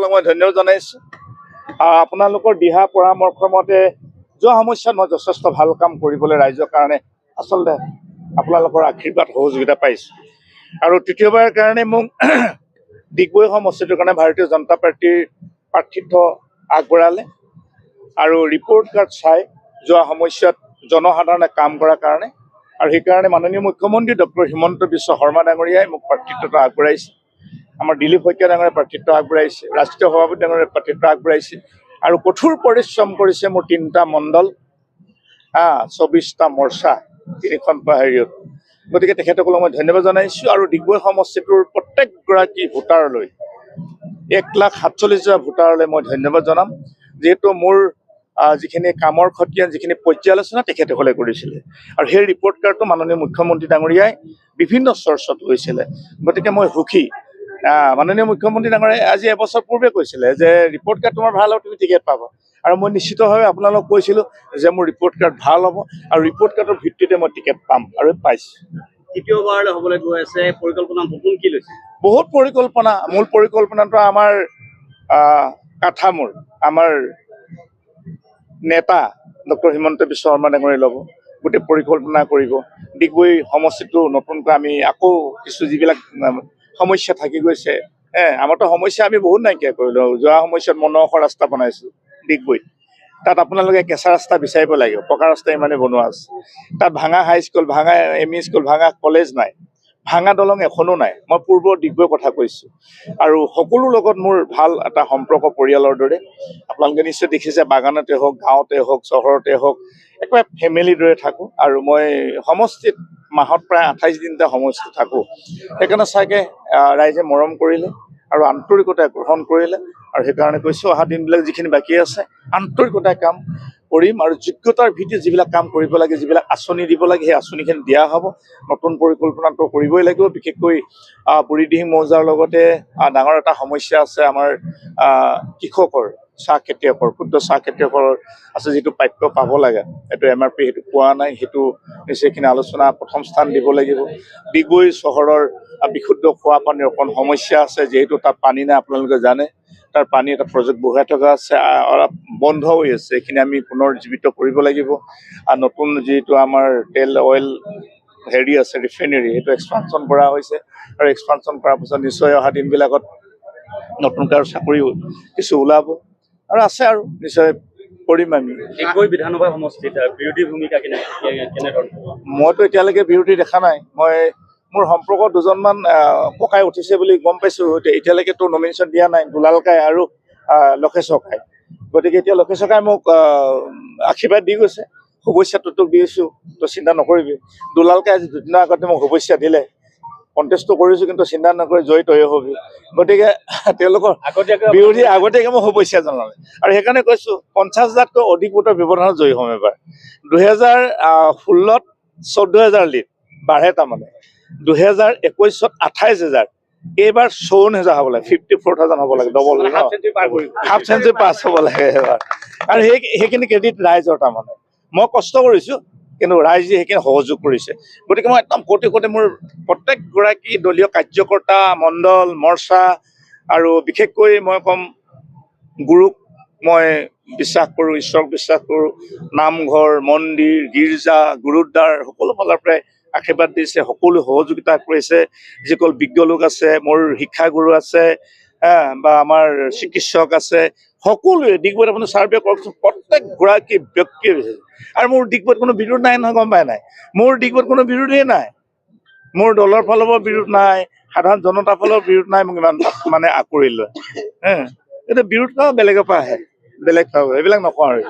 তেখেতসকলক মই ধন্যবাদ জনাইছোঁ। আপোনালোকৰ দিহা পৰামৰ্শ মতে যোৱা সমস্যাত মই যথেষ্ট ভাল কাম কৰিবলৈ ৰাইজৰ কাৰণে আচলতে আপোনালোকৰ আশীৰ্বাদ সহযোগিতা পাইছোঁ। আৰু তৃতীয়বাৰৰ কাৰণে মোক ডিগবৈ সমষ্টিটোৰ কাৰণে ভাৰতীয় জনতা পাৰ্টীৰ প্ৰাৰ্থিত্ব আগবঢ়ালে আৰু ৰিপৰ্ট কাৰ্ড চাই যোৱা সমস্যাত জনসাধাৰণে কাম কৰাৰ কাৰণে আৰু সেইকাৰণে মাননীয় মুখ্যমন্ত্ৰী ডক্টৰ হিমন্ত বিশ্ব শৰ্মা ডাঙৰীয়াই মোক প্ৰাৰ্থিত্বটো আগবঢ়াইছে। আমাৰ দিলীপ শইকীয়া ডাঙৰীয়াই প্ৰাৰ্থিত্ব আগবঢ়াইছে, ৰাষ্ট্ৰীয় সভাপতি ডাঙৰীয়াই প্ৰাৰ্থিত্ব আগবঢ়াইছে আৰু কঠোৰ পৰিশ্ৰম কৰিছে মোৰ 3টা মণ্ডল 24টা মৰ্চা 3খন হেৰিয়ত। গতিকে তেখেতসকলক মই ধন্যবাদ জনাইছোঁ। আৰু ডিগবৈ সমষ্টিটোৰ প্ৰত্যেকগৰাকী ভোটাৰলৈ 1,47,000 ভোটাৰলৈ মই ধন্যবাদ জনাম, যিহেতু মোৰ যিখিনি কামৰ খতিয়ান যিখিনি পৰ্যালোচনা তেখেতসকলে কৰিছিলে আৰু সেই ৰিপৰ্ট কাৰ্ডটো মাননীয় মুখ্যমন্ত্ৰী ডাঙৰীয়াই বিভিন্ন চৰ্চত লৈছিলে। গতিকে মই সুখী। মাননীয় মুখ্যমন্ত্ৰী ডাঙৰীয়াই আজি এবছৰ পূৰ্বে কৈছিলে যে ৰিপৰ্ট কাৰ্ড তোমাৰ ভাল হ'ব, তুমি টিকেট পাবা। আৰু মই নিশ্চিতভাৱে আপোনালোকক কৈছিলোঁ যে মোৰ ৰিপৰ্ট কাৰ্ড ভাল হ'ব আৰু ৰিপৰ্ট কাৰ্ডৰ ভিত্তিতে মই টিকেট পাম আৰু পাইছোঁ। দ্বিতীয়বাৰলৈ হ'বলৈ গৈ আছে, পৰিকল্পনা নতুন কি লৈছে? বহুত পৰিকল্পনা। মূল পৰিকল্পনাটো আমাৰ কাঠামোৰ আমাৰ নেতা ডক্টৰ হিমন্ত বিশ্ব শৰ্মা ডাঙৰীয়াই ল'ব, গোটেই পৰিকল্পনা কৰিব। ডিগবৈ সমষ্টিটো নতুনকৈ আমি আকৌ কিছু যিবিলাক সমস্যা থাকি গৈছে, আমাৰতো সমস্যা আমি বহুত নাইকিয়া কৰিলোঁ। যোৱা সমস্যাত মনোহৰ ৰাস্তা বনাইছোঁ ডিগবৈত, তাত আপোনালোকে কেঁচা ৰাস্তা বিচাৰিব লাগিব, পকা ৰাস্তা ইমানে বনোৱা আছে। তাত ভাঙা হাইস্কুল, ভাঙা ME স্কুল, ভাঙা কলেজ নাই, ভাঙা দলং এখনো নাই। মই পূৰ্বৰ ডিগবৈৰ কথা কৈছোঁ। আৰু সকলোৰ লগত মোৰ ভাল এটা সম্পৰ্ক পৰিয়ালৰ দৰে। আপোনালোকে নিশ্চয় দেখিছে, বাগানতে হওক, গাঁৱতে হওক, চহৰতে হওক, একেবাৰে ফেমিলিৰ দৰে থাকোঁ। আৰু মই সমষ্টিত মাহত প্ৰায় 28 দিনতে সমষ্টিত থাকোঁ। সেইকাৰণে চাগে ৰাইজে মৰম কৰিলে আৰু আন্তৰিকতাৰে গ্ৰহণ কৰিলে। আৰু সেইকাৰণে কৈছোঁ, অহা দিনবিলাক যিখিনি বাকী আছে আন্তৰিকতাৰে কাম কৰিম আৰু যোগ্যতাৰ ভিত্তিত যিবিলাক কাম কৰিব লাগে, যিবিলাক আঁচনি দিব লাগে, সেই আঁচনিখিনি দিয়া হ'ব। নতুন পৰিকল্পনাটো কৰিবই লাগিব। বিশেষকৈ বুঢ়ীদিহিং মৌজাৰ লগতে ডাঙৰ এটা সমস্যা আছে আমাৰ কৃষকৰ, চাহ খেতিয়কৰ, ক্ষুদ্ৰ চাহ খেতিয়কৰ আছে, যিটো প্ৰাপ্য পাব লাগে, সেইটো MRP সেইটো পোৱা নাই। সেইটো নিশ্চয়খিনি আলোচনা প্ৰথম স্থান দিব লাগিব। ডিগবৈ চহৰৰ বিশুদ্ধ খোৱা পানীৰ অকণ সমস্যা আছে, যিহেতু তাত পানী নাই, আপোনালোকে জানে। তাৰ পানী এটা প্ৰজেক্ট বহাই থকা আছে, অলপ বন্ধ হৈ আছে, এইখিনি আমি পুনৰ জীৱিত কৰিব লাগিব। আৰু নতুন যিটো আমাৰ তেল অইল হেৰি আছে ৰিফাইনেৰী, সেইটো এক্সপানশ্যন কৰা হৈছে আৰু এক্সপানশ্যন কৰাৰ পিছত নিশ্চয় অহা দিনবিলাকত নতুনকৈ আৰু চাকৰি কিছু ওলাব আৰু আছে আৰু নিশ্চয় কৰিম আমি। ডিগবৈ বিধানসভা সমষ্টিত বিৰোধী ভূমিকা কেনেধৰণৰ? মইতো এতিয়ালৈকে বিৰোধী দেখা নাই। মোৰ সম্পৰ্ক দুজনমান পকাই উঠিছে বুলি গম পাইছোঁ। এতিয়ালৈকেতো নমিনেশ্যন দিয়া নাই, দুলাল কাই আৰু লক্ষেশ্বৰ কাই। গতিকে এতিয়া লক্ষেশ্বৰ কাই মোক আশীৰ্বাদ দি গৈছে, শুভেচ্ছাটো তোক দিছোঁ, তই চিন্তা নকৰিবি। দুলাল কাই আজি দুদিনৰ আগতে মোক শুভেচ্ছা দিলে, কণ্টেষ্টটো কৰিছোঁ, কিন্তু চিন্তা নকৰি জয়ী তয়ে হবি। গতিকে তেওঁলোকৰ বিৰোধী আগতীয়াকৈ মোক শুভেচ্ছা জনালে। আৰু সেইকাৰণে কৈছোঁ 50,000তকৈ অধিক ভোটৰ ব্যৱধানত জয়ী হ'ম এবাৰ। 2016ত 14,000 লিড বাঢ়ে, তাৰমানে 2021ত 28,000, এইবাৰ 54,000 হ'ব লাগে, 54,000 হ'ব লাগে, ডবল হাফ চেঞ্চুৰী পাছ হ'ব লাগে এবাৰ। আৰু সেইখিনি ক্ৰেডিট ৰাইজৰ। তাৰমানে মই কষ্ট কৰিছোঁ, কিন্তু ৰাইজে সেইখিনি সহযোগ কৰিছে। গতিকে মই একদম কোটি মোৰ প্ৰত্যেকগৰাকী দলীয় কাৰ্যকৰ্তা, মণ্ডল, মৰ্চা আৰু বিশেষকৈ মই ক'ম গুৰুক মই বিশ্বাস কৰোঁ, ঈশ্বৰক বিশ্বাস কৰোঁ। নামঘৰ, মন্দিৰ, গীৰ্জা, গুৰুদ্বাৰ সকলো ফালৰ পৰাই আশীৰ্বাদ দিছে, সকলো সহযোগিতা কৰিছে। যিসকল বিজ্ঞ লোক আছে, মোৰ শিক্ষাগুৰু আছে, বা আমাৰ চিকিৎসক আছে, সকলোৱে ডিগবৈত আপুনি ছাৰ্ভে কৰকচোন, প্ৰত্যেকগৰাকী ব্যক্তিয়ে বিচাৰিছে। আৰু মোৰ ডিগবৈত কোনো বিৰোধ নাই নহয়, গম পাই নাই? মোৰ ডিগবৈত কোনো বিৰোধেই নাই। মোৰ দলৰ ফালৰ পৰা বিৰোধ নাই, সাধাৰণ জনতাৰ ফালৰ বিৰোধ নাই। মোক ইমান মানে আঁকোৱালি লয়। এইটো বিৰোধ বেলেগৰ পৰা আহে, বেলেগ এইবিলাক নকওঁ আৰু।